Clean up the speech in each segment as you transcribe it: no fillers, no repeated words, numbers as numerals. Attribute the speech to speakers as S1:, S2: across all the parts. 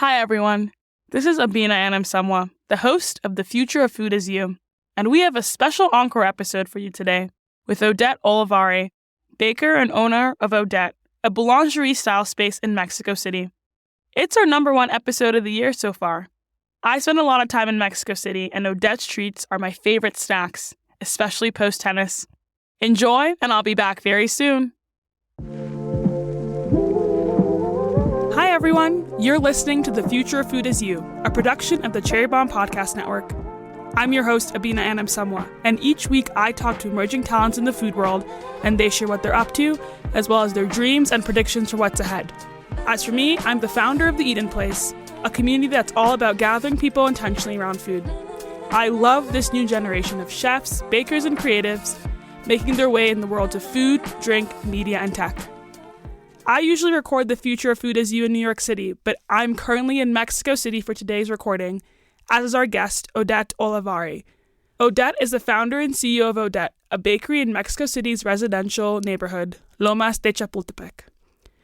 S1: Hi, everyone. This is Abena Anim-Somuah, the host of The Future of Food Is You, and we have a special Encore episode for you today with Odette Olavarri, baker and owner of Odette, a boulangerie-style space in Mexico City. It's our #1 episode of the year so far. I spend a lot of time in Mexico City, and Odette's treats are my favorite snacks, especially post-tennis. Enjoy, and I'll be back very soon. Hi, everyone. You're listening to The Future of Food Is You, a production of the Cherry Bomb Podcast Network. I'm your host, Abena Anim-Somuah, and each week I talk to emerging talents in the food world, and they share what they're up to, as well as their dreams and predictions for what's ahead. As for me, I'm the founder of The Eat-In Place, a community that's all about gathering people intentionally around food. I love this new generation of chefs, bakers, and creatives making their way in the worlds of food, drink, media, and tech. I usually record The Future of Food Is You in New York City, but I'm currently in Mexico City for today's recording, as is our guest, Odette Olavarri. Odette is the founder and CEO of Odette, a bakery in Mexico City's residential neighborhood, Lomas de Chapultepec.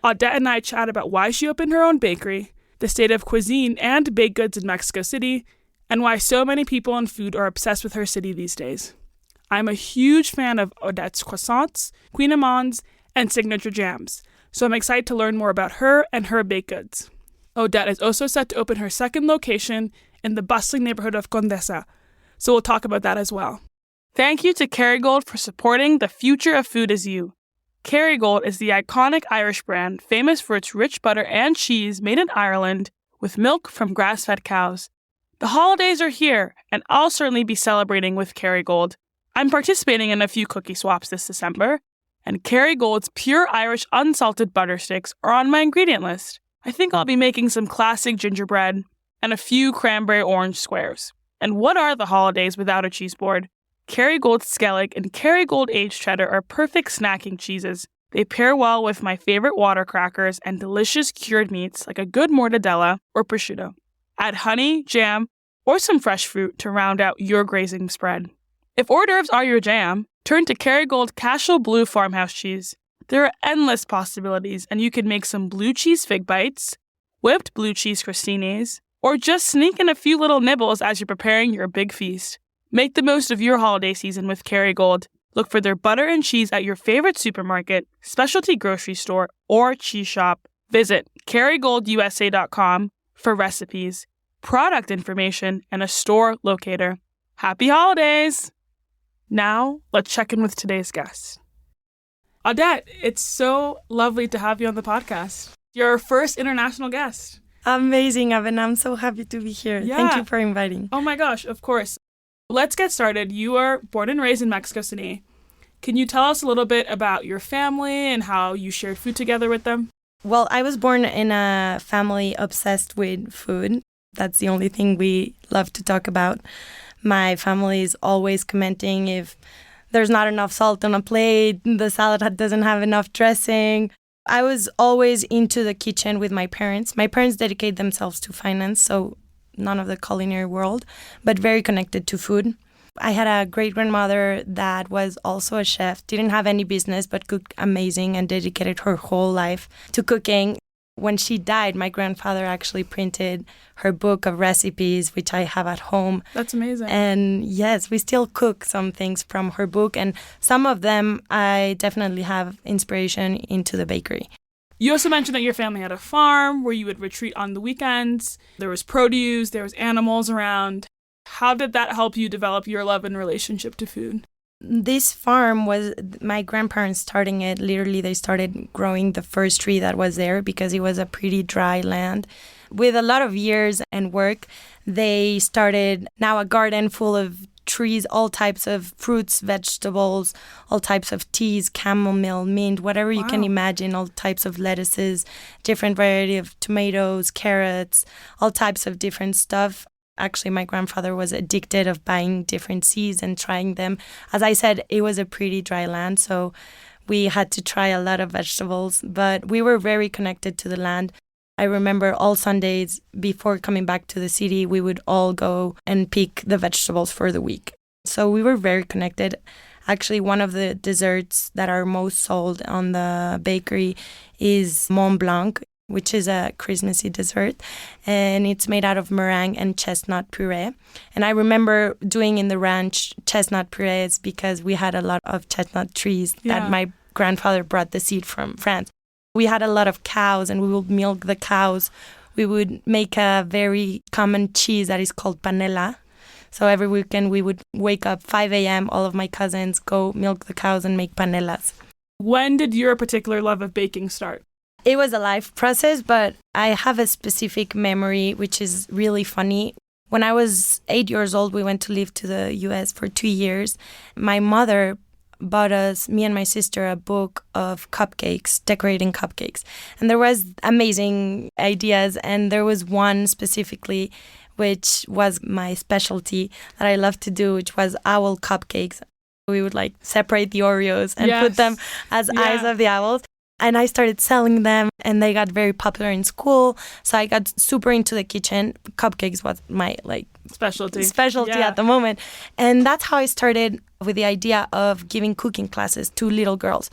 S1: Odette and I chat about why she opened her own bakery, the state of cuisine and baked goods in Mexico City, and why so many people in food are obsessed with her city these days. I'm a huge fan of Odette's croissants, Queen Amands, and signature jams, so I'm excited to learn more about her and her baked goods. Odette is also set to open her second location in the bustling neighborhood of Condesa, so we'll talk about that as well. Thank you to Kerrygold for supporting The Future of Food Is You. Kerrygold is the iconic Irish brand famous for its rich butter and cheese made in Ireland with milk from grass-fed cows. The holidays are here, and I'll certainly be celebrating with Kerrygold. I'm participating in a few cookie swaps this December, and Kerrygold's pure Irish unsalted butter sticks are on my ingredient list. I think I'll be making some classic gingerbread and a few cranberry orange squares. And what are the holidays without a cheese board? Kerrygold Skellig and Kerrygold aged cheddar are perfect snacking cheeses. They pair well with my favorite water crackers and delicious cured meats like a good mortadella or prosciutto. Add honey, jam, or some fresh fruit to round out your grazing spread. If hors d'oeuvres are your jam, turn to Kerrygold Cashel Blue Farmhouse Cheese. There are endless possibilities, and you can make some blue cheese fig bites, whipped blue cheese crostinis, or just sneak in a few little nibbles as you're preparing your big feast. Make the most of your holiday season with Kerrygold. Look for their butter and cheese at your favorite supermarket, specialty grocery store, or cheese shop. Visit KerrygoldUSA.com for recipes, product information, and a store locator. Happy holidays! Now, let's check in with today's guest. Odette, it's so lovely to have you on the podcast. You're our first international guest.
S2: Amazing, Abena. I'm so happy to be here.
S1: Yeah.
S2: Thank you for inviting.
S1: Oh my gosh, of course. Let's get started. You are born and raised in Mexico City. Can you tell us a little bit about your family and how you shared food together with them?
S2: Well, I was born in a family obsessed with food. That's the only thing we love to talk about. My family is always commenting if there's not enough salt on a plate, the salad doesn't have enough dressing. I was always into the kitchen with my parents. My parents dedicate themselves to finance, so none of the culinary world, but very connected to food. I had a great-grandmother that was also a chef, didn't have any business, but cooked amazing and dedicated her whole life to cooking. When she died, my grandfather actually printed her book of recipes, which I have at home.
S1: That's amazing.
S2: And yes, we still cook some things from her book, and some of them I definitely have inspiration into the bakery.
S1: You also mentioned that your family had a farm where you would retreat on the weekends. There was produce, there was animals around. How did that help you develop your love and relationship to food?
S2: This farm was my grandparents starting it. Literally, they started growing the first tree that was there because it was a pretty dry land. With a lot of years and work, they started now a garden full of trees, all types of fruits, vegetables, all types of teas, chamomile, mint, whatever you can imagine, all types of lettuces, different variety of tomatoes, carrots, all types of different stuff. Actually, my grandfather was addicted of buying different seeds and trying them. As I said, it was a pretty dry land, so we had to try a lot of vegetables, but we were very connected to the land. I remember all Sundays before coming back to the city, we would all go and pick the vegetables for the week. So we were very connected. Actually, one of the desserts that are most sold on the bakery is Mont Blanc. which is a Christmassy dessert. And it's made out of meringue and chestnut puree. And I remember doing in the ranch chestnut purees because we had a lot of chestnut trees that my grandfather brought the seed from France. We had a lot of cows and we would milk the cows. We would make a very common cheese that is called panela. So every weekend we would wake up 5 a.m., all of my cousins go milk the cows and make panelas.
S1: When did your particular love of baking start?
S2: It was a life process, but I have a specific memory which is really funny. When I was 8 years old, we went to live to the US for 2 years. My mother bought us, me and my sister, a book of cupcakes, decorating cupcakes. And there was amazing ideas, and there was one specifically which was my specialty that I loved to do, which was owl cupcakes. We would like separate the Oreos and put them as eyes of the owls. And I started selling them and they got very popular in school. So I got super into the kitchen. Cupcakes was my like specialty at the moment. And that's how I started with the idea of giving cooking classes to little girls.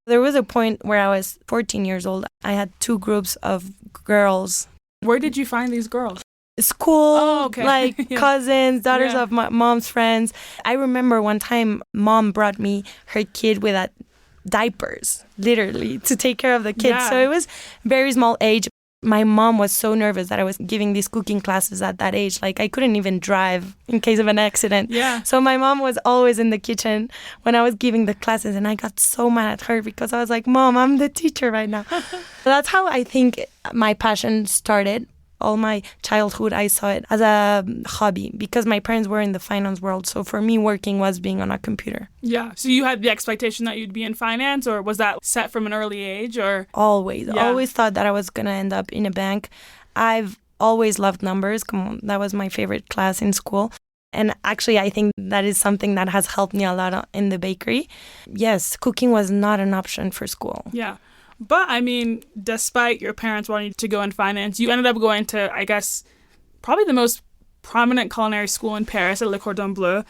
S2: There was a point where I was 14 years old. I had 2 groups of girls.
S1: Where did you find these girls?
S2: School, cousins, daughters of my mom's friends. I remember one time mom brought me her kid with diapers, literally, to take care of the kids. So it was very small age. My mom was so nervous that I was giving these cooking classes at that age. Like I couldn't even drive in case of an accident. So my mom was always in the kitchen when I was giving the classes, and I got so mad at her because I was like, Mom, I'm the teacher right now. That's how I think my passion started. All my childhood, I saw it as a hobby because my parents were in the finance world. So for me, working was being on a computer. Yeah.
S1: So you had the expectation that you'd be in finance, or was that set from an early age? Or
S2: Always thought that I was going to end up in a bank. I've always loved numbers. That was my favorite class in school. And actually, I think that is something that has helped me a lot in the bakery. Yes, cooking was not an option for school.
S1: Yeah. But, I mean, despite your parents wanting to go in finance, you ended up going to, I guess, probably the most prominent culinary school in Paris at Le Cordon Bleu,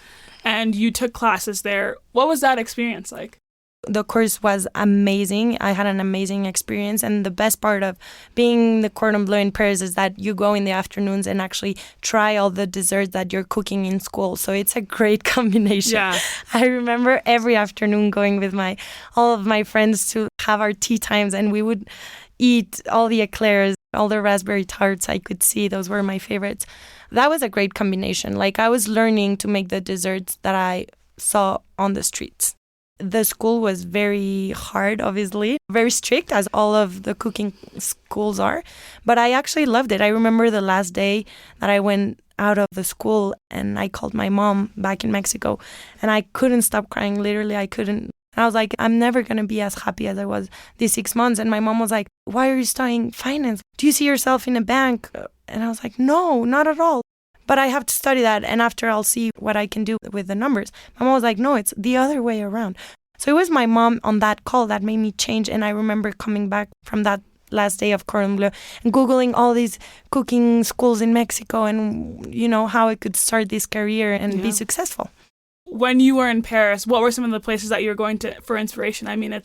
S1: and you took classes there. What was that experience like?
S2: The course was amazing. I had an amazing experience. And the best part of being the Cordon Bleu in Paris is that you go in the afternoons and actually try all the desserts that you're cooking in school. So it's a great combination.
S1: Yeah.
S2: I remember every afternoon going with all of my friends to have our tea times, and we would eat all the eclairs, all the raspberry tarts I could see. Those were my favorites. That was a great combination. Like I was learning to make the desserts that I saw on the streets. The school was very hard, obviously, very strict, as all of the cooking schools are. But I actually loved it. I remember the last day that I went out of the school and I called my mom back in Mexico and I couldn't stop crying. Literally, I couldn't. I was like, I'm never going to be as happy as I was these 6 months. And my mom was like, why are you studying finance? Do you see yourself in a bank? And I was like, no, not at all. But I have to study that, and after I'll see what I can do with the numbers. My mom was like, no, it's the other way around. So it was my mom on that call that made me change, and I remember coming back from that last day of Cordon Bleu and Googling all these cooking schools in Mexico and, you know, how I could start this career and be successful.
S1: When you were in Paris, what were some of the places that you were going to for inspiration? I mean,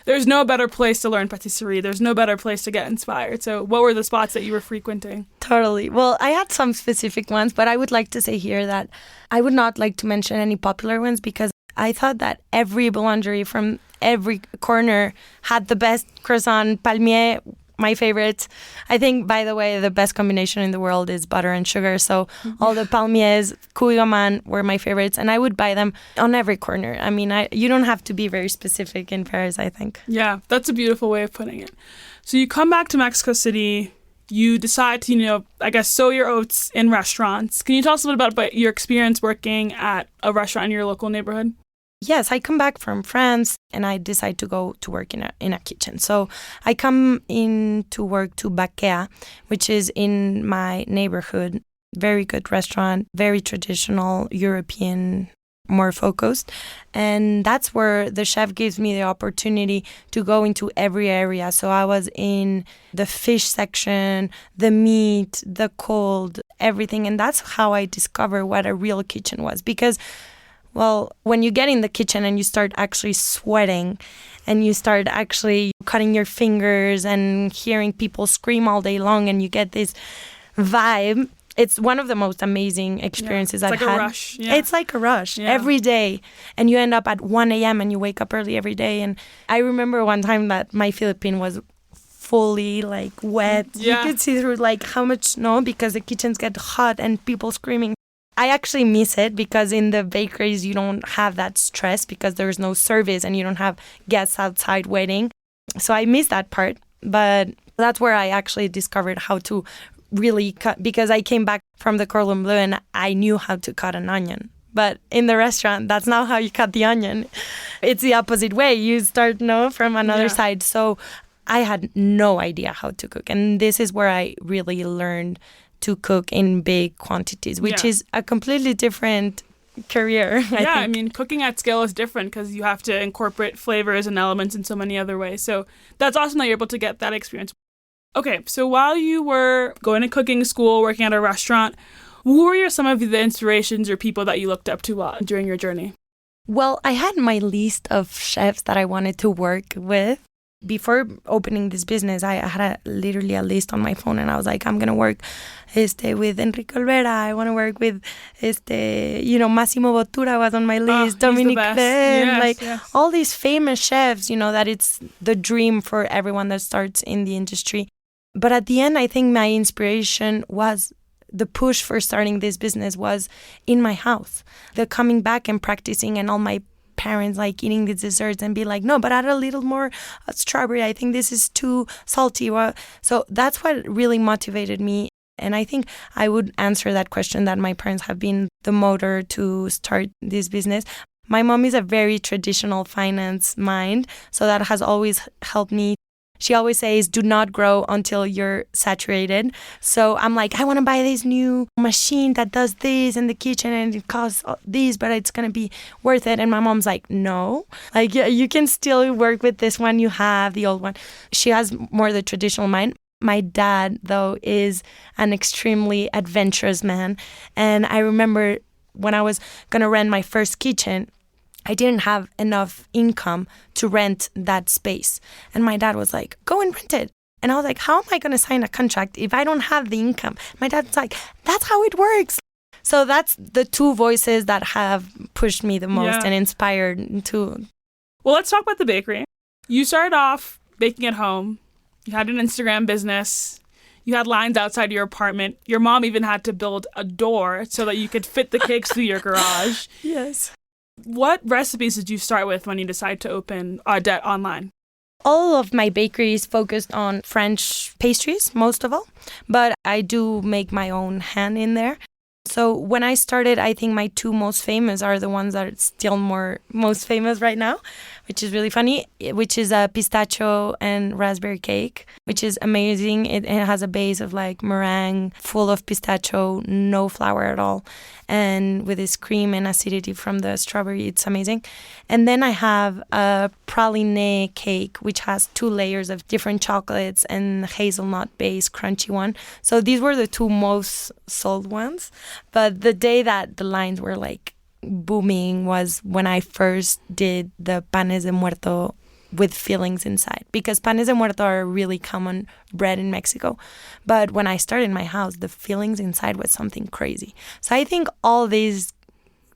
S1: there's no better place to learn patisserie. There's no better place to get inspired. So what were the spots that you were frequenting?
S2: Totally. Well, I had some specific ones, but I would like to say here that I would not like to mention any popular ones because I thought that every boulangerie from every corner had the best croissant, palmier, my favorite. I think, by the way, the best combination in the world is butter and sugar. So all the palmiers, couilloman were my favorites, and I would buy them on every corner. I mean, you don't have to be very specific in Paris, I think.
S1: Yeah, that's a beautiful way of putting it. So you come back to Mexico City, you decide to, I guess, sow your oats in restaurants. Can you tell us a little bit about your experience working at a restaurant in your local neighborhood?
S2: Yes, I come back from France and I decide to go to work in a kitchen. So I come in to work to Bakea, which is in my neighborhood. Very good restaurant, very traditional, European, more focused. And that's where the chef gives me the opportunity to go into every area. So I was in the fish section, the meat, the cold, everything. And that's how I discovered what a real kitchen was. Because when you get in the kitchen and you start actually sweating and you start actually cutting your fingers and hearing people scream all day long, and you get this vibe. It's one of the most amazing experiences I've had. It's like a rush. Yeah. It's like a rush every day. And you end up at 1 a.m. and you wake up early every day. And I remember one time that my Philippine was fully like wet. You could see through like how much snow because the kitchens get hot and people screaming. I actually miss it because in the bakeries you don't have that stress because there's no service and you don't have guests outside waiting. So I miss that part. But that's where I actually discovered how to really cut, because I came back from the Cordon Bleu and I knew how to cut an onion. But in the restaurant, that's not how you cut the onion. It's the opposite way. You start from another side. So I had no idea how to cook. And this is where I really learned to cook in big quantities, which is a completely different career. I
S1: mean, cooking at scale is different because you have to incorporate flavors and elements in so many other ways. So that's awesome that you're able to get that experience. Okay, so while you were going to cooking school, working at a restaurant, who were some of the inspirations or people that you looked up to during your journey?
S2: Well, I had my list of chefs that I wanted to work with. Before opening this business, I had literally a list on my phone, and I was like, I'm going to work with Enrique Olvera. I want to work with, Massimo Bottura was on my list. Dominique Crenn. All these famous chefs, that it's the dream for everyone that starts in the industry. But at the end, I think my inspiration was the push for starting this business was in my house. The coming back and practicing, and all my parents like eating the desserts and be like, no, but add a little more strawberry. I think this is too salty. So that's what really motivated me. And I think I would answer that question that my parents have been the motor to start this business. My mom is a very traditional finance mind, so that has always helped me. She always says, do not grow until you're saturated. So I'm like, I want to buy this new machine that does this in the kitchen and it costs this, but it's going to be worth it. And my mom's like, no, like you can still work with this one you have, the old one. She has more the traditional mind. My dad, though, is an extremely adventurous man. And I remember when I was going to rent my first kitchen, I didn't have enough income to rent that space. And my dad was like, go and rent it. And I was like, how am I going to sign a contract if I don't have the income? My dad's like, that's how it works. So that's the two voices that have pushed me the most and inspired to.
S1: Well, let's talk about the bakery. You started off baking at home. You had an Instagram business. You had lines outside your apartment. Your mom even had to build a door so that you could fit the cakes through your garage.
S2: Yes.
S1: What recipes did you start with when you decided to open Odette online?
S2: All of my bakeries focused on French pastries, most of all, but I do make my own hand in there. So when I started, I think my two most famous are the ones that are still most famous right now, which is really funny, which is a pistachio and raspberry cake, which is amazing. It has a base of like meringue, full of pistachio, no flour at all. And with this cream and acidity from the strawberry, it's amazing. And then I have a praline cake, which has 2 layers of different chocolates and hazelnut-based crunchy one. So these were the 2 most sold ones. But the day that the lines were like booming was when I first did the panes de muerto with fillings inside, because panes de muerto are a really common bread in Mexico. But when I started in my house, the fillings inside was something crazy. So I think all these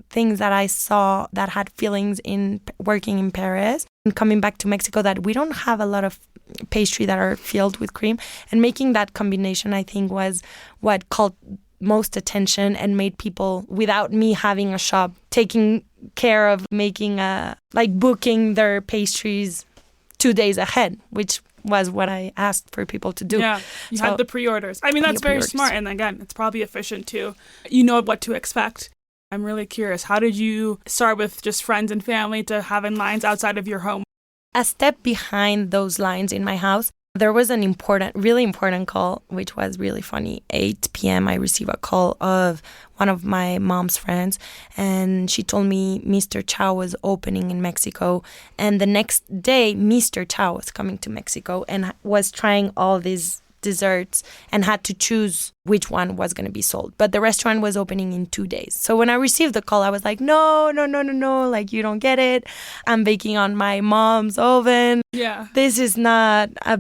S2: things that I saw that had fillings in working in Paris and coming back to Mexico, that we don't have a lot of pastry that are filled with cream, and making that combination, I think, was what called most attention and made people, without me having a shop, taking care of making booking their pastries 2 days ahead, which was what I asked for people to do.
S1: Yeah, you had the pre-orders. I mean, that's very smart. And again, it's probably efficient too. You know what to expect. I'm really curious. How did you start with just friends and family to having lines outside of your home?
S2: A step behind those lines in my house, there was an really important call, which was really funny. 8 p.m. I received a call of one of my mom's friends, and she told me Mr. Chow was opening in Mexico. And the next day, Mr. Chow was coming to Mexico and was trying all these desserts and had to choose which one was going to be sold. But the restaurant was opening in 2 days. So when I received the call, I was like, no, like, you don't get it. I'm baking on my mom's oven.
S1: Yeah.
S2: This is not a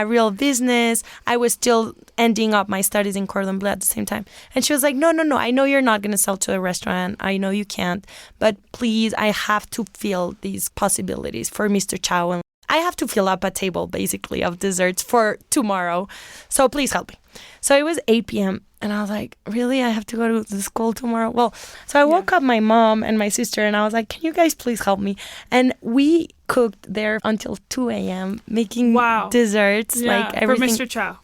S2: real business. I was still ending up my studies in Cordon Bleu at the same time. And she was like, no, I know you're not going to sell to a restaurant. I know you can't. But please, I have to feel these possibilities for Mr. Chow. And I have to fill up a table, basically, of desserts for tomorrow. So please help me. So it was 8 p.m. And I was like, really? I have to go to the school tomorrow? Well, so I woke up my mom and my sister and I was like, can you guys please help me? And we cooked there until 2 a.m. making desserts. Like everything.
S1: For Mr. Chow.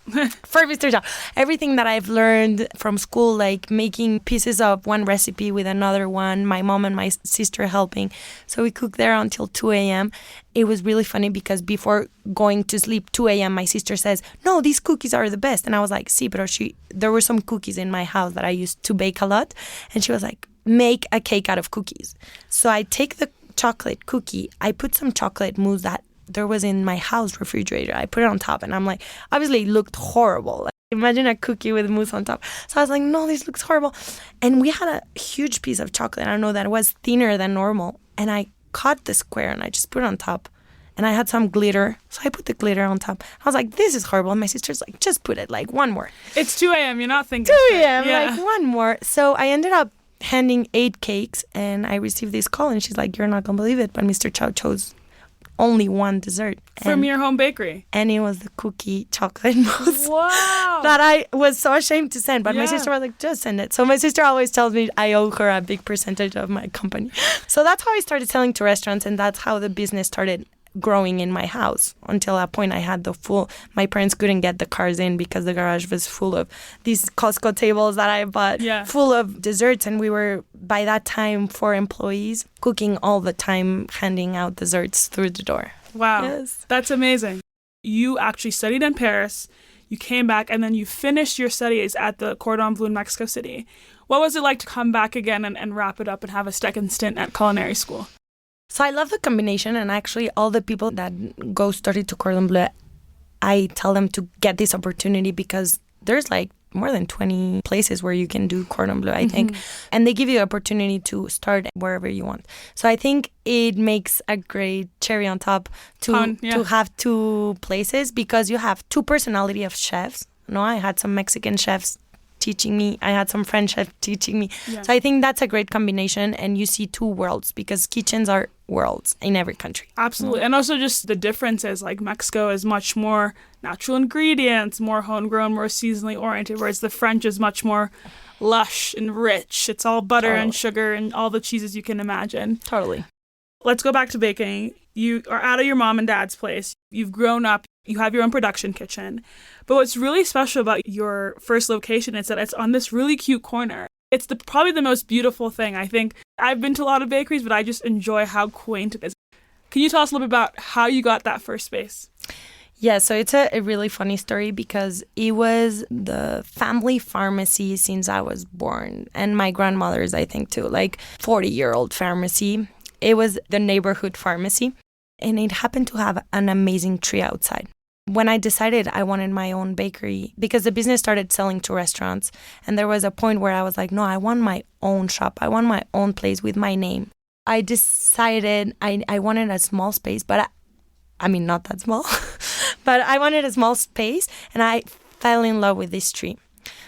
S2: For Mr. Chow. Everything that I've learned from school, like making pieces of one recipe with another one, my mom and my sister helping. So we cooked there until 2 a.m. It was really funny because before going to sleep, 2 a.m., my sister says, no, these cookies are the best. And I was like, sí, pero there were some cookies in my house that I used to bake a lot. And she was like, make a cake out of cookies. So I take the chocolate cookie, I put some chocolate mousse that there was in my house refrigerator. I put it on top and I'm like, obviously it looked horrible. Like, imagine a cookie with mousse on top. So I was like, no, this looks horrible. And we had a huge piece of chocolate. I don't know, that was thinner than normal. And I cut the square and I just put it on top. And I had some glitter. So I put the glitter on top. I was like, this is horrible. And my sister's like, just put it, like, one more.
S1: It's 2 a.m. You're not thinking
S2: 2 a.m. Like, one more. So I ended up handing 8 cakes. And I received this call. And she's like, you're not going to believe it, but Mr. Chow chose only one dessert.
S1: From your home bakery.
S2: And it was the cookie chocolate mousse.
S1: Wow.
S2: That I was so ashamed to send. But my sister was like, just send it. So my sister always tells me I owe her a big percentage of my company. So that's how I started selling to restaurants. And that's how the business started growing in my house. Until that point, I had my parents couldn't get the cars in because the garage was full of these Costco tables that I bought, full of desserts. And we were, by that time, 4 employees, cooking all the time, handing out desserts through the door.
S1: Wow.
S2: Yes.
S1: That's amazing. You actually studied in Paris, you came back, and then you finished your studies at the Cordon Bleu in Mexico City. What was it like to come back again and wrap it up and have a second stint at culinary school?
S2: So I love the combination, and actually all the people that go study to Cordon Bleu, I tell them to get this opportunity because there's like more than 20 places where you can do Cordon Bleu, I think. And they give you the opportunity to start wherever you want. So I think it makes a great cherry on top to have 2 places because you have 2 personality of chefs. No, I had some Mexican chefs teaching me. I had some French chefs teaching me. Yeah. So I think that's a great combination, and you see 2 worlds because kitchens are worlds in every country.
S1: Absolutely. And also just the differences, like Mexico is much more natural ingredients, more homegrown, more seasonally oriented, whereas the French is much more lush and rich. It's all butter and sugar and all the cheeses you can imagine.
S2: Totally.
S1: Let's go back to baking. You are out of your mom and dad's place. You've grown up. You have your own production kitchen. But what's really special about your first location is that it's on this really cute corner. It's probably the most beautiful thing. I think I've been to a lot of bakeries, but I just enjoy how quaint it is. Can you tell us a little bit about how you got that first space?
S2: Yeah, so it's a really funny story because it was the family pharmacy since I was born. And my grandmother's, I think, too, like 40-year-old pharmacy. It was the neighborhood pharmacy. And it happened to have an amazing tree outside. When I decided I wanted my own bakery, because the business started selling to restaurants, and there was a point where I was like, no, I want my own shop. I want my own place with my name. I decided I wanted a small space, but I mean, not that small, but I wanted a small space, and I fell in love with this tree.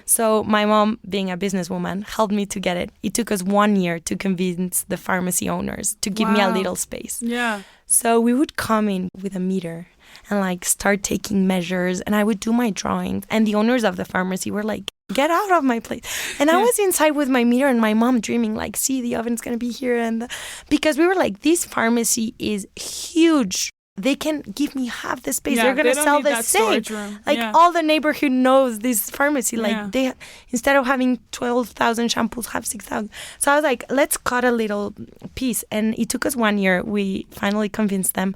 S2: So my mom, being a businesswoman, helped me to get it. It took us 1 year to convince the pharmacy owners to give me a little space.
S1: Yeah.
S2: So we would come in with a meter and like start taking measures, and I would do my drawings. And the owners of the pharmacy were like, get out of my place. And I was inside with my meter and my mom dreaming like, see, the oven's going to be here. And because we were like, this pharmacy is huge. They can give me half the space. They're going to sell the same. Like all the neighborhood knows this pharmacy. Like they, instead of having 12,000 shampoos, have 6,000. So I was like, let's cut a little piece. And it took us 1 year. We finally convinced them.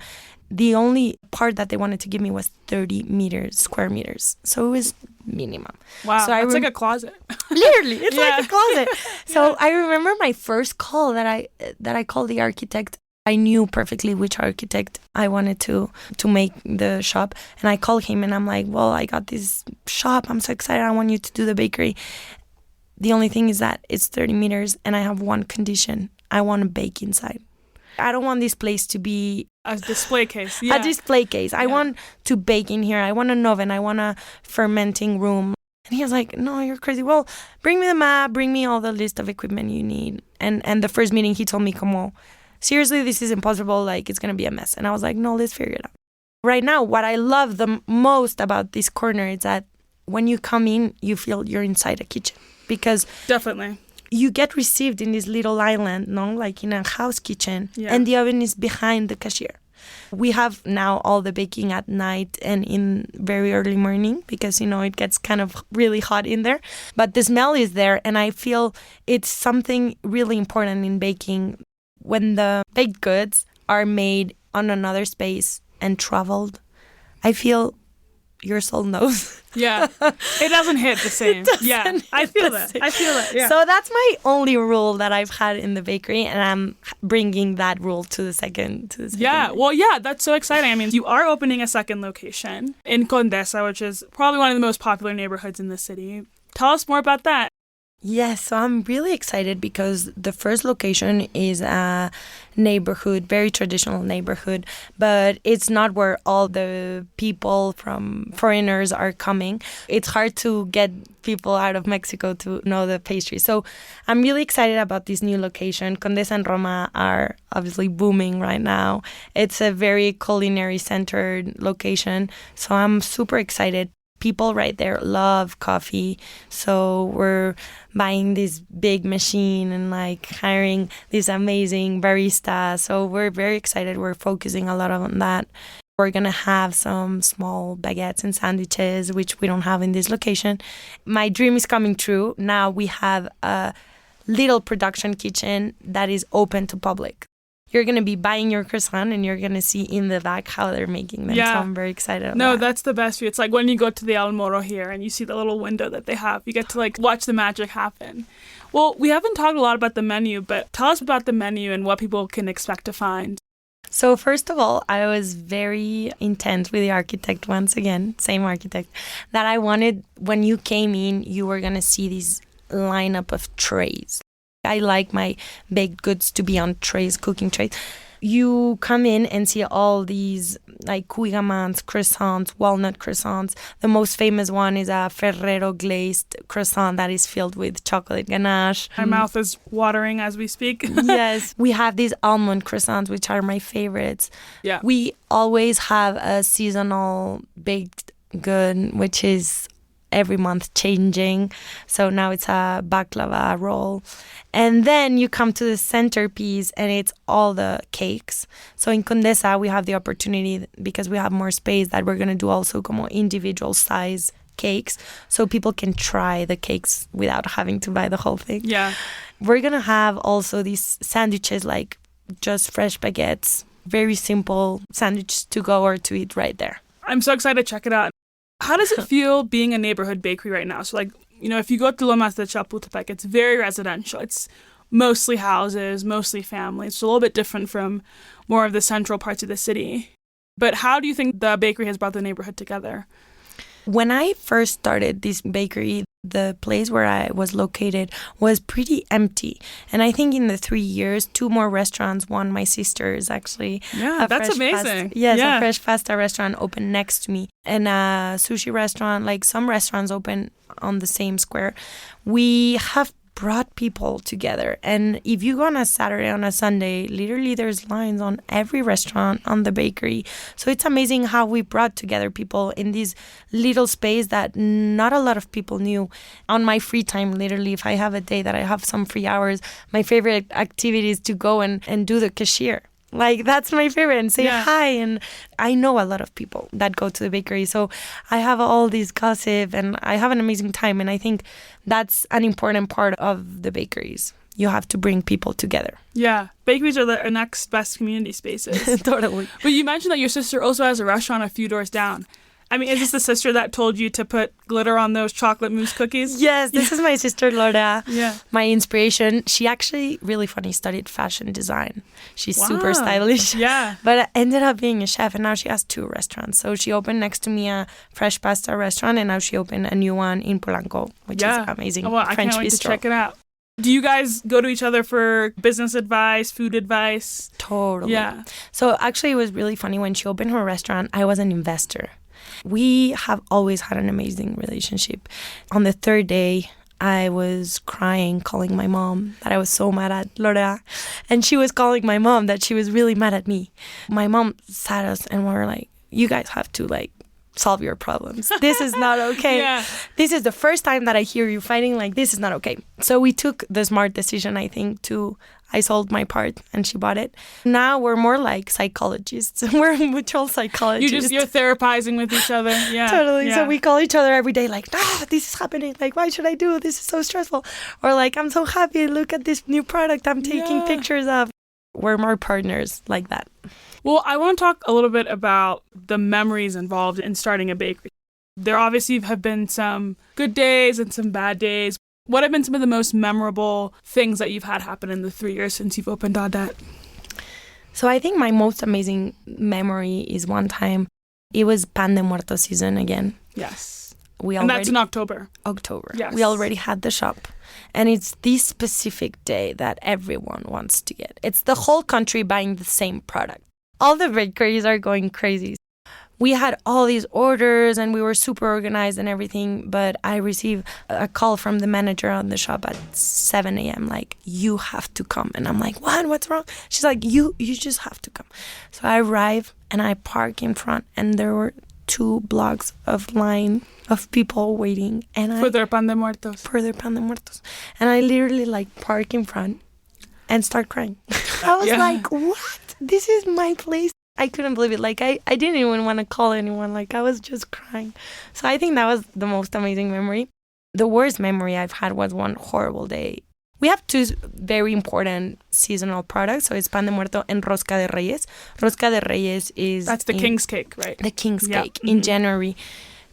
S2: The only part that they wanted to give me was 30 square meters. So it was minimum.
S1: Wow,
S2: so
S1: it's like a closet.
S2: Literally, it's like a closet. So I remember my first call that I called the architect. I knew perfectly which architect I wanted to make the shop. And I called him and I'm like, well, I got this shop. I'm so excited. I want you to do the bakery. The only thing is that it's 30 meters and I have one condition. I want to bake inside. I don't want this place to be
S1: a display case. Yeah.
S2: A display case. I want to bake in here. I want an oven. I want a fermenting room. And he was like, no, you're crazy. Well, bring me the map. Bring me all the list of equipment you need. And the first meeting, he told me, come on, seriously, this is impossible. Like, it's going to be a mess. And I was like, no, let's figure it out. Right now, what I love the most about this corner is that when you come in, you feel you're inside a kitchen. Because
S1: definitely
S2: you get received in this little island, no? Like in a house kitchen. Yeah. And the oven is behind the cashier. We have now all the baking at night and in very early morning because, it gets kind of really hot in there. But the smell is there, and I feel it's something really important in baking. When the baked goods are made on another space and traveled, I feel your soul knows.
S1: Yeah. It doesn't hit the same. Yeah. I feel that. Yeah.
S2: So that's my only rule that I've had in the bakery, and I'm bringing that rule to the second.
S1: Yeah. Well, yeah, that's so exciting. I mean, you are opening a second location in Condesa, which is probably one of the most popular neighborhoods in the city. Tell us more about that.
S2: Yes, so I'm really excited because the first location is a neighborhood, very traditional neighborhood, but it's not where all the people from foreigners are coming. It's hard to get people out of Mexico to know the pastry. So I'm really excited about this new location. Condesa and Roma are obviously booming right now. It's a very culinary centered location, so I'm super excited. People right there love coffee, so we're buying this big machine and hiring this amazing barista. So we're very excited. We're focusing a lot on that. We're going to have some small baguettes and sandwiches, which we don't have in this location. My dream is coming true. Now we have a little production kitchen that is open to public. You're going to be buying your croissant and you're going to see in the back how they're making them. Yeah. So I'm very excited about that.
S1: That's the best view. It's like when you go to the El Moro here and you see the little window that they have. You get to watch the magic happen. Well, we haven't talked a lot about the menu, but tell us about the menu and what people can expect to find.
S2: So first of all, I was very intense with the architect once again, same architect, that I wanted when you came in, you were going to see this lineup of trays. I like my baked goods to be on trays, cooking trays. You come in and see all these cuigamans, croissants, walnut croissants. The most famous one is a Ferrero glazed croissant that is filled with chocolate ganache.
S1: My mouth is watering as we speak.
S2: Yes. We have these almond croissants, which are my favorites.
S1: Yeah.
S2: We always have a seasonal baked good, which is every month changing. So now it's a baklava roll. And then you come to the centerpiece and it's all the cakes. So in Condesa, we have the opportunity, because we have more space, that we're going to do also como individual size cakes so people can try the cakes without having to buy the whole thing.
S1: Yeah.
S2: We're going to have also these sandwiches, just fresh baguettes, very simple sandwich to go or to eat right there.
S1: I'm so excited to check it out. How does it feel being a neighborhood bakery right now? So if you go to Lomas de Chapultepec, it's very residential. It's mostly houses, mostly family. It's a little bit different from more of the central parts of the city. But how do you think the bakery has brought the neighborhood together?
S2: When I first started this bakery, the place where I was located was pretty empty. And I think in the 3 years, 2 more restaurants, one my sister's actually.
S1: Yeah, that's amazing.
S2: A fresh pasta restaurant opened next to me. And a sushi restaurant, some restaurants open on the same square. We have brought people together. And if you go on a Saturday, on a Sunday, literally there's lines on every restaurant, on the bakery. So it's amazing how we brought together people in this little space that not a lot of people knew. On my free time, literally, if I have a day that I have some free hours, my favorite activity is to go and do the cashier. That's my favorite, and say hi. And I know a lot of people that go to the bakery. So I have all this gossip and I have an amazing time. And I think that's an important part of the bakeries. You have to bring people together.
S1: Yeah. Bakeries are the next best community spaces.
S2: Totally.
S1: But you mentioned that your sister also has a restaurant a few doors down. I mean, is this the sister that told you to put glitter on those chocolate mousse cookies?
S2: Yes, this is my sister Laura.
S1: Yeah.
S2: My inspiration. She actually, really funny, studied fashion design. She's super stylish.
S1: Yeah.
S2: But ended up being a chef, and now she has 2 restaurants. So she opened next to me a fresh pasta restaurant, and now she opened a new one in Polanco, which is amazing.
S1: Oh, well, I can't wait to check it out. Do you guys go to each other for business advice, food advice?
S2: Totally.
S1: Yeah.
S2: So actually, it was really funny. When she opened her restaurant, I was an investor. We have always had an amazing relationship. On the 3rd day, I was crying, calling my mom that I was so mad at Laura. And she was calling my mom that she was really mad at me. My mom sat us and we were like, you guys have to solve your problems. This is not okay.
S1: Yeah.
S2: This is the first time that I hear you fighting. This is not okay. So we took the smart decision, I think, I sold my part and she bought it. Now we're more like psychologists. We're mutual psychologists.
S1: You're therapizing with each other. Yeah.
S2: Totally.
S1: Yeah.
S2: So we call each other every day this is happening. Why should I do it? This is so stressful. Or I'm so happy. Look at this new product I'm taking pictures of. We're more partners like that.
S1: Well, I want to talk a little bit about the memories involved in starting a bakery. There obviously have been some good days and some bad days. What have been some of the most memorable things that you've had happen in the 3 years since you've opened Odette?
S2: So I think my most amazing memory is one time, it was Pan de Muerto season again.
S1: Yes.
S2: And
S1: that's in October.
S2: Yes. We already had the shop. And it's this specific day that everyone wants to get. It's the whole country buying the same product. All the bakeries are going crazy. We had all these orders and we were super organized and everything, but I received a call from the manager on the shop at 7 a.m. You have to come. And I'm like, what? What's wrong? She's like, you just have to come. So I arrive and I park in front and there were 2 blocks of line of people waiting.
S1: For their Pan de Muertos.
S2: For their Pan de Muertos. And I literally park in front and start crying. I was like, what? This is my place. I couldn't believe it. I didn't even want to call anyone. I was just crying. So I think that was the most amazing memory. The worst memory I've had was one horrible day. We have 2 very important seasonal products. So it's Pan de Muerto and Rosca de Reyes. Rosca de Reyes is...
S1: That's the King's Cake, right?
S2: The King's Cake in January.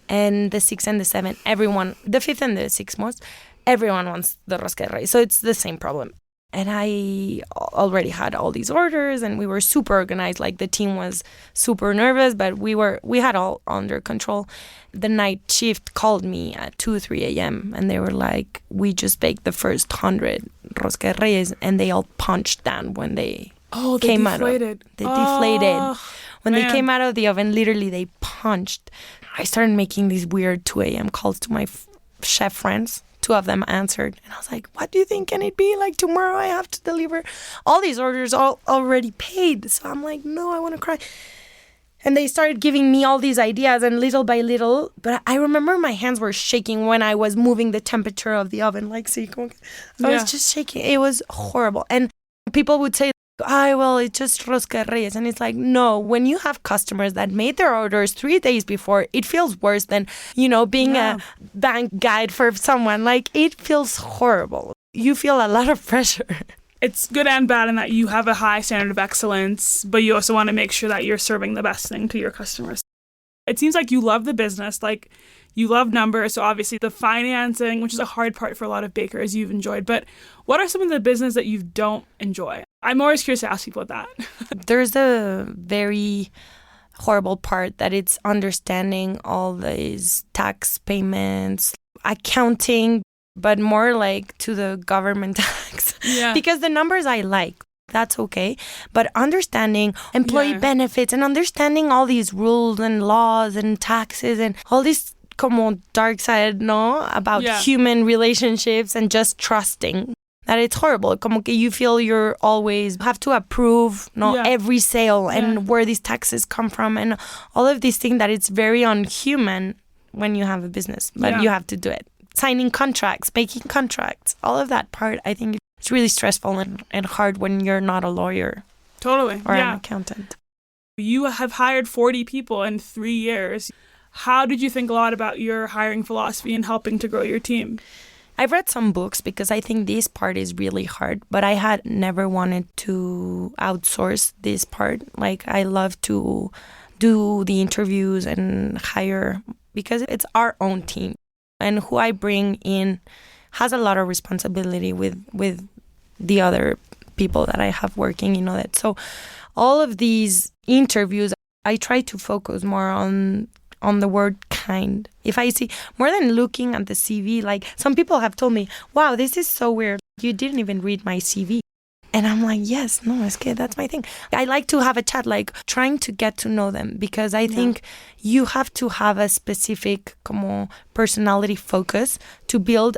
S2: And the 6th and the 7th, everyone... The 5th and the 6th most, everyone wants the Rosca de Reyes. So it's the same problem. And I already had all these orders and we were super organized. The team was super nervous, but we had all under control. The night shift called me at 2, 3 a.m. and they were like, we just baked the first 100 Rosca de Reyes, and they all punched down when they came
S1: deflated.
S2: They deflated. When they came out of the oven, literally they punched. I started making these weird 2 a.m. calls to my chef friends. 2 of them answered. And I was like, what do you think can it be? Tomorrow I have to deliver all these orders all already paid. So I'm like, no, I want to cry. And they started giving me all these ideas, and little by little, but I remember my hands were shaking when I was moving the temperature of the oven. I was just shaking. It was horrible. And people would say, well, it's just Rosca de Reyes. And it's like, no, when you have customers that made their orders 3 days before, it feels worse than, being a bank guide for someone. It feels horrible. You feel a lot of pressure.
S1: It's good and bad in that you have a high standard of excellence, but you also want to make sure that you're serving the best thing to your customers. It seems like you love the business, you love numbers, so obviously the financing, which is a hard part for a lot of bakers, you've enjoyed. But what are some of the business that you don't enjoy? I'm always curious to ask people that.
S2: There's a very horrible part that it's understanding all these tax payments, accounting, but more to the government tax.
S1: Yeah.
S2: Because the numbers I like. That's okay. But understanding employee benefits and understanding all these rules and laws and taxes and all this dark side, about human relationships and just trusting that it's horrible. You feel you're always have to approve every sale and where these taxes come from and all of these things that it's very unhuman when you have a business, but you have to do it. Signing contracts, making contracts, all of that part, I think it's really stressful and hard when you're not a lawyer.
S1: Totally.
S2: Or an accountant.
S1: You have hired 40 people in 3 years. How did you think a lot about your hiring philosophy and helping to grow your team?
S2: I've read some books because I think this part is really hard, but I had never wanted to outsource this part. I love to do the interviews and hire, because it's our own team. And who I bring in has a lot of responsibility with the other people that I have working in Odette. So all of these interviews, I try to focus more on the word kind. If I see, more than looking at the CV, like some people have told me, wow, this is so weird. You didn't even read my CV. And I'm like, yes, no, es que that's my thing. I like to have a chat, like trying to get to know them, because I think you have to have a specific como personality focus to build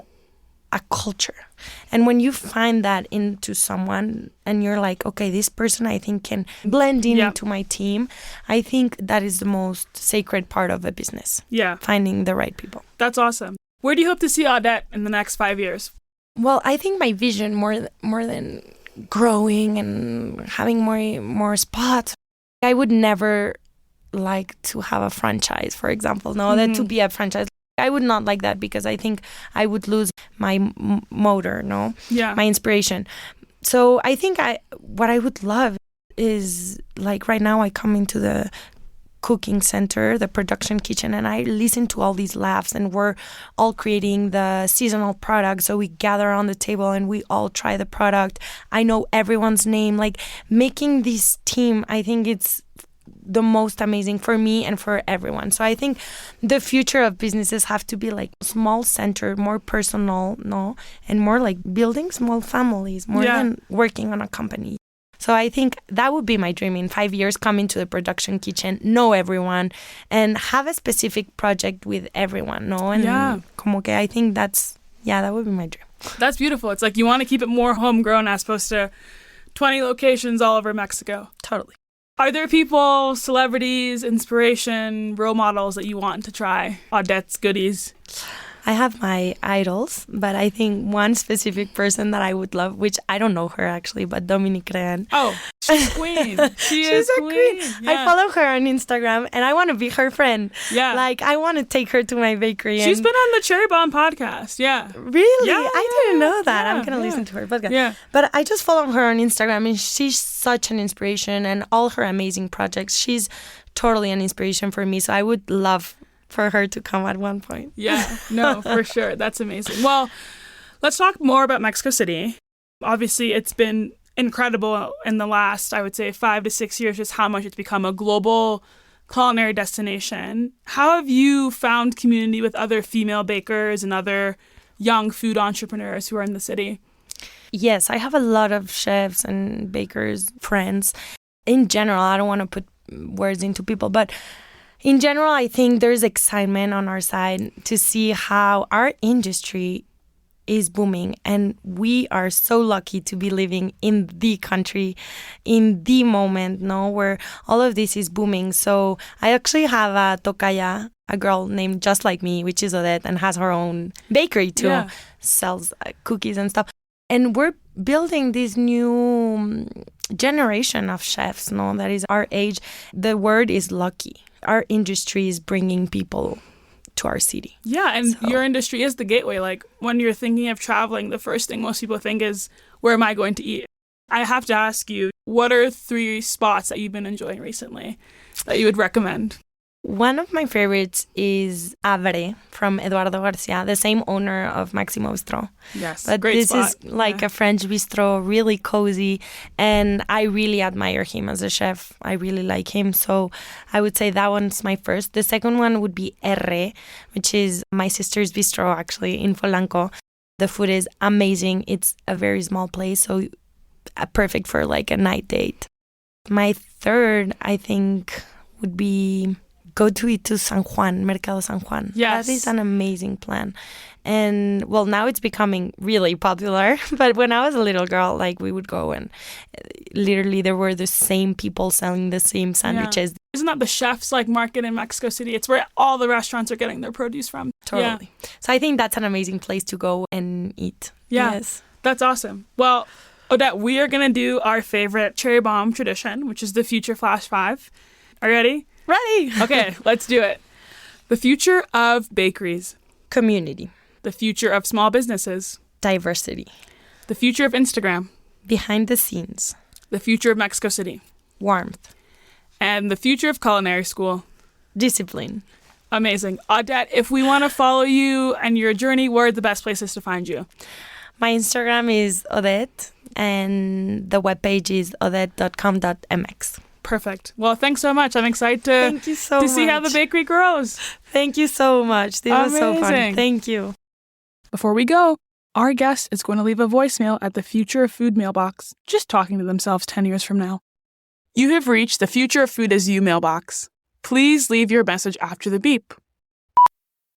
S2: a culture. And when you find that into someone and you're like, okay, this person I think can blend into my team, I think that is the most sacred part of a business. Yeah. Finding the right people.
S1: That's awesome. Where do you hope to see Odette in the next 5 years?
S2: Well, I think my vision more than growing and having more spots, I would never like to have a franchise, for example. No, that to be a franchise. I would not like that, because I think I would lose my motor, my inspiration. So I think what I would love is, like right now I come into the cooking center, the production kitchen, and I listen to all these laughs, and we're all creating the seasonal products. So we gather on the table and we all try the product. I know everyone's name. Like making this team, I think it's the most amazing for me and for everyone. So I think the future of businesses have to be like small center, more personal, and more like building small families, more than working on a company. So I think that would be my dream in 5 years, come into the production kitchen, know everyone, and have a specific project with everyone, And como que I think that would be my dream.
S1: That's beautiful. It's like you want to keep it more homegrown as opposed to 20 locations all over Mexico.
S2: Totally.
S1: Are there people, celebrities, inspiration, role models that you want to try Odette's goodies?
S2: I have my idols, but I think one specific person that I would love, which I don't know her actually, but Dominique Crenn.
S1: Oh, she's a queen. She's
S2: a queen. Yeah. I follow her on Instagram and I want to be her friend. Yeah. Like, I want to take her to my bakery.
S1: She's been on the Cherry Bomb podcast. Yeah.
S2: Really? Yeah, I didn't know that. I'm going to listen to her podcast. Yeah. But I just follow her on Instagram and she's such an inspiration, and all her amazing projects. She's totally an inspiration for me. So I would love for her to come at one point.
S1: Yeah, no, for sure. That's amazing. Well, let's talk more about Mexico City. Obviously, it's been incredible in the last, I would say, 5 to 6 years, just how much it's become a global culinary destination. How have you found community with other female bakers and other young food entrepreneurs who are in the city?
S2: Yes, I have a lot of chefs and bakers, friends. In general, I don't want to put words into people, but in general, I think there's excitement on our side to see how our industry is booming. And we are so lucky to be living in the country, in the moment, where all of this is booming. So I actually have a tocaya, a girl named just like me, which is Odette, and has her own bakery too, sells cookies and stuff. And we're building this new generation of chefs, that is our age. The word is lucky. Our industry is bringing people to our city.
S1: Yeah, and your industry is the gateway. Like, when you're thinking of traveling, the first thing most people think is, where am I going to eat? I have to ask you, what are 3 spots that you've been enjoying recently that you would recommend?
S2: One of my favorites is Abre from Eduardo Garcia, the same owner of Maximo Bistro.
S1: Yes,
S2: but
S1: great
S2: this
S1: spot.
S2: Is like a French bistro, really cozy, and I really admire him as a chef. I really like him, so I would say that one's my first. The second one would be R, which is my sister's bistro, actually, in Polanco. The food is amazing. It's a very small place, so perfect for like a night date. My third, I think, would be go to eat to San Juan, Mercado San Juan.
S1: Yes.
S2: That is an amazing plan. And, well, now it's becoming really popular. But when I was a little girl, like, we would go and literally there were the same people selling the same sandwiches.
S1: Yeah. Isn't that the chef's, like, market in Mexico City? It's where all the restaurants are getting their produce from.
S2: Totally. Yeah. So I think that's an amazing place to go and eat.
S1: Yeah.
S2: Yes.
S1: That's awesome. Well, Odette, we are going to do our favorite Cherry Bomb tradition, which is the Future Flash 5. Are you ready?
S2: Ready.
S1: Okay, let's do it. The future of bakeries.
S2: Community.
S1: The future of small businesses.
S2: Diversity.
S1: The future of Instagram.
S2: Behind the scenes.
S1: The future of Mexico City.
S2: Warmth.
S1: And the future of culinary school?
S2: Discipline.
S1: Amazing. Odette, if we want to follow you and your journey, where are the best places to find you?
S2: My Instagram is Odette, and the webpage is odette.com.mx.
S1: Perfect. Well, thanks so much. I'm excited to see how the bakery grows.
S2: Thank you so much. This was so fun. Thank you.
S1: Before we go, our guest is going to leave a voicemail at the Future of Food mailbox, just talking to themselves 10 years from now. You have reached the Future of Food is You mailbox. Please leave your message after the beep.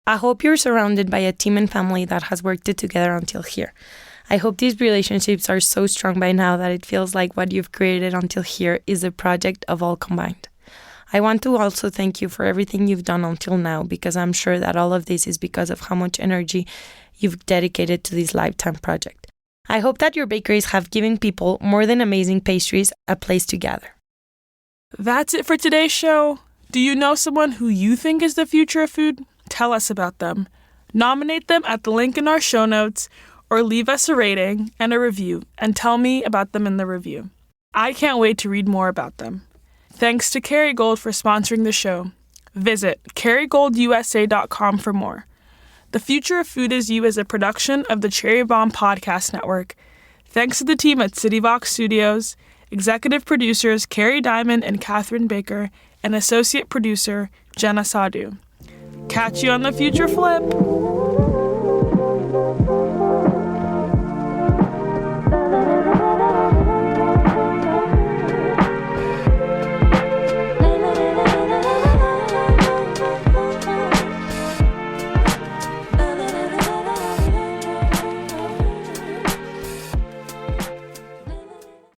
S2: I hope you're surrounded by a team and family that has worked it together until here. I hope these relationships are so strong by now that it feels like what you've created until here is a project of all combined. I want to also thank you for everything you've done until now, because I'm sure that all of this is because of how much energy you've dedicated to this lifetime project. I hope that your bakeries have given people more than amazing pastries a place to gather.
S1: That's it for today's show. Do you know someone who you think is the future of food? Tell us about them. Nominate them at the link in our show notes, or leave us a rating and a review and tell me about them in the review. I can't wait to read more about them. Thanks to Kerrygold for sponsoring the show. Visit kerrygoldusa.com for more. The Future of Food is You is a production of the Cherry Bomb Podcast Network. Thanks to the team at CityVox Studios, executive producers Carrie Diamond and Catherine Baker, and associate producer Jenna Sadhu. Catch you on the Future Flip!